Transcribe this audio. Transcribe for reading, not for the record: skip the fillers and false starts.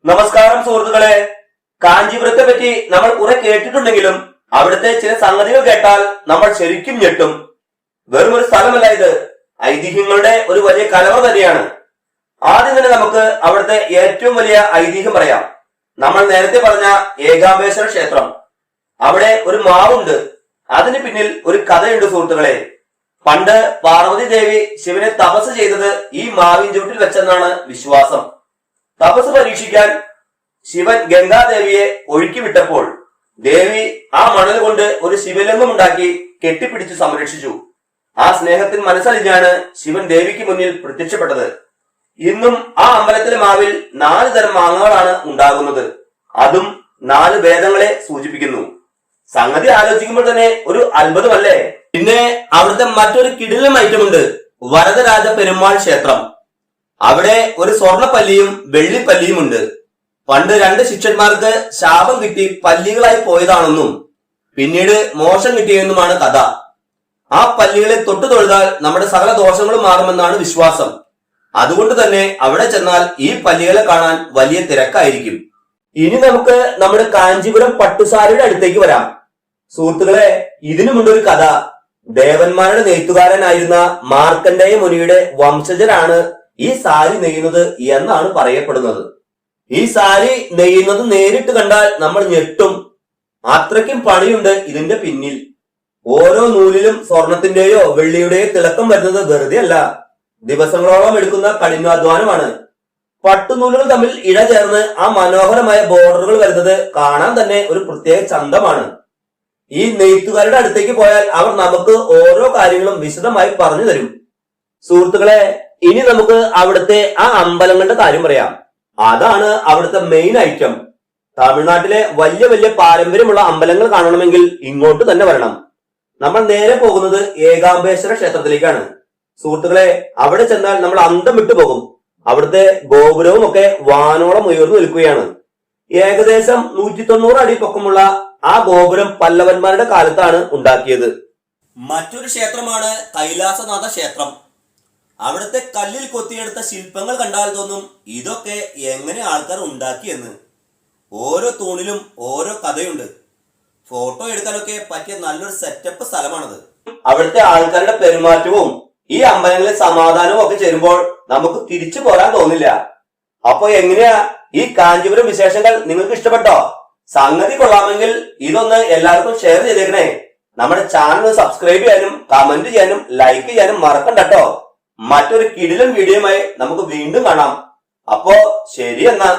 നമസ്കാരം സുഹൃത്തുക്കളെ. കാഞ്ചീപുരത്തെ പറ്റി നമ്മൾ കുറെ കേട്ടിട്ടുണ്ടെങ്കിലും അവിടുത്തെ ചില സംഗതികൾ കേട്ടാൽ നമ്മൾ ശരിക്കും ഞെട്ടും. വെറും ഒരു സ്ഥലമല്ല ഇത്, ഐതിഹ്യങ്ങളുടെ ഒരു വലിയ കലവ തന്നെയാണ്. ആദ്യം തന്നെ നമുക്ക് അവിടുത്തെ ഏറ്റവും വലിയ ഐതിഹ്യം പറയാം. നമ്മൾ നേരത്തെ പറഞ്ഞ ഏകാംബേശ്വര ക്ഷേത്രം. അവിടെ ഒരു മാവുണ്ട്. അതിന് പിന്നിൽ ഒരു കഥയുണ്ട് സുഹൃത്തുക്കളെ. പണ്ട് പാർവതി ദേവി ശിവനെ തപസ് ചെയ്തത് ഈ മാവിൻ ചുവട്ടിൽ വെച്ചെന്നാണ് വിശ്വാസം. തപസ് പരീക്ഷിക്കാൻ ശിവൻ ഗംഗാദേവിയെ ഒഴുക്കി വിട്ടപ്പോൾ ദേവി ആ മണൽ കൊണ്ട് ഒരു ശിവലിംഗം ഉണ്ടാക്കി കെട്ടിപ്പിടിച്ച് സംരക്ഷിച്ചു. ആ സ്നേഹത്തിൽ മനസ്സലിഞ്ഞാണ് ശിവൻ ദേവിക്ക് മുന്നിൽ പ്രത്യക്ഷപ്പെട്ടത്. ഇന്നും ആ അമ്പലത്തിലെ മാവിൽ 4 തരം മാങ്ങകളാണ് ഉണ്ടാകുന്നത്. അതും 4 വേദങ്ങളെ സൂചിപ്പിക്കുന്നു. സംഗതി ആലോചിക്കുമ്പോൾ തന്നെ ഒരു അത്ഭുതമല്ലേ. പിന്നെ അവിടുത്തെ മറ്റൊരു കിടിലം ഐറ്റമുണ്ട്, വരദരാജ പെരുമാൾ ക്ഷേത്രം. അവിടെ ഒരു സ്വർണപ്പല്ലിയും വെള്ളിപ്പല്ലിയും ഉണ്ട്. പണ്ട് 2 ശിഷ്യന്മാർക്ക് ശാപം കിട്ടി പല്ലികളായി പോയതാണെന്നും പിന്നീട് മോശം കിട്ടിയെന്നുമാണ് കഥ. ആ പല്ലികളെ തൊട്ടു തൊഴുതാൽ നമ്മുടെ സകല ദോഷങ്ങളും മാറുമെന്നാണ് വിശ്വാസം. അതുകൊണ്ട് തന്നെ അവിടെ ചെന്നാൽ ഈ പല്ലികളെ കാണാൻ വലിയ തിരക്കായിരിക്കും. ഇനി നമുക്ക് നമ്മുടെ കാഞ്ചീപുരം പട്ടുസാരിയുടെ അടുത്തേക്ക് വരാം. സുഹൃത്തുക്കളെ, ഇതിനുമുണ്ടൊരു കഥ. ദേവന്മാരുടെ നെയ്ത്തുകാരനായിരുന്ന മാർക്കണ്ഡേയ മുനിയുടെ വംശജരാണ് ഈ സാരി നെയ്യുന്നത് എന്നാണ് പറയപ്പെടുന്നത്. ഈ സാരി നെയ്യുന്നത് നേരിട്ട് കണ്ടാൽ നമ്മൾ ഞെട്ടും. അത്രയ്ക്കും പണിയുണ്ട് ഇതിന്റെ പിന്നിൽ. ഓരോ നൂലിലും സ്വർണത്തിന്റെയോ വെള്ളിയുടെയോ തിളക്കം വരുന്നത് വെറുതെ അല്ല, ദിവസങ്ങളോളം എടുക്കുന്ന കഠിനാധ്വാനമാണ്. പട്ടുനൂലുകൾ തമ്മിൽ ഇഴ ചേർന്ന് ആ മനോഹരമായ ബോർഡറുകൾ വരുന്നത് കാണാൻ തന്നെ ഒരു പ്രത്യേക ചന്തമാണ്. ഈ നെയ്ത്തുകാരുടെ അടുത്തേക്ക് പോയാൽ അവർ നമുക്ക് ഓരോ കാര്യങ്ങളും വിശദമായി പറഞ്ഞു തരും. സുഹൃത്തുക്കളെ, ഇനി നമുക്ക് അവിടുത്തെ ആ അമ്പലങ്ങളുടെ കാര്യം പറയാം. അതാണ് അവിടുത്തെ മെയിൻ ഐറ്റം. തമിഴ്നാട്ടിലെ വലിയ വലിയ പാരമ്പര്യമുള്ള അമ്പലങ്ങൾ കാണണമെങ്കിൽ ഇങ്ങോട്ട് തന്നെ വരണം. നമ്മൾ നേരെ പോകുന്നത് ഏകാംബേശ്വര ക്ഷേത്രത്തിലേക്കാണ്. സുഹൃത്തുക്കളെ, അവിടെ ചെന്നാൽ നമ്മൾ അന്തം വിട്ടു പോകും. അവിടുത്തെ ഗോപുരവും ഒക്കെ വാനോളം ഉയർന്നു നിൽക്കുകയാണ്. ഏകദേശം 190 അടി പൊക്കമുള്ള ആ ഗോപുരം പല്ലവന്മാരുടെ കാലത്താണ് ഉണ്ടാക്കിയത്. മറ്റൊരു ക്ഷേത്രമാണ് കൈലാസനാഥ ക്ഷേത്രം. അവിടുത്തെ കല്ലിൽ കൊത്തിയെടുത്ത ശില്പങ്ങൾ കണ്ടാൽ തോന്നും ഇതൊക്കെ എങ്ങനെ ആൾക്കാർ ഉണ്ടാക്കിയെന്ന്. ഓരോ തൂണിലും ഓരോ കഥയുണ്ട്. ഫോട്ടോ എടുക്കാനൊക്കെ പറ്റിയ നല്ലൊരു സെറ്റപ്പ് സ്ഥലമാണത്. അവിടുത്തെ ആൾക്കാരുടെ പെരുമാറ്റവും ഈ അമ്പലങ്ങളിലെ സമാധാനവും ഒക്കെ ചേരുമ്പോൾ നമുക്ക് തിരിച്ചു പോരാൻ തോന്നില്ല. അപ്പൊ എങ്ങനെയാ ഈ കാഞ്ചീപുരം വിശേഷങ്ങൾ നിങ്ങൾക്ക് ഇഷ്ടപ്പെട്ടോ? സംഗതി കൊള്ളാമെങ്കിൽ ഇതൊന്ന് എല്ലാവർക്കും ഷെയർ ചെയ്തേക്കണേ. നമ്മുടെ ചാനൽ സബ്സ്ക്രൈബ് ചെയ്യാനും കമന്റ് ചെയ്യാനും ലൈക്ക് ചെയ്യാനും മറക്കണ്ടട്ടോ. മറ്റൊരു കിടിലൻ വീഡിയോയുമായി നമുക്ക് വീണ്ടും കാണാം. അപ്പോ ശരി എന്നാ.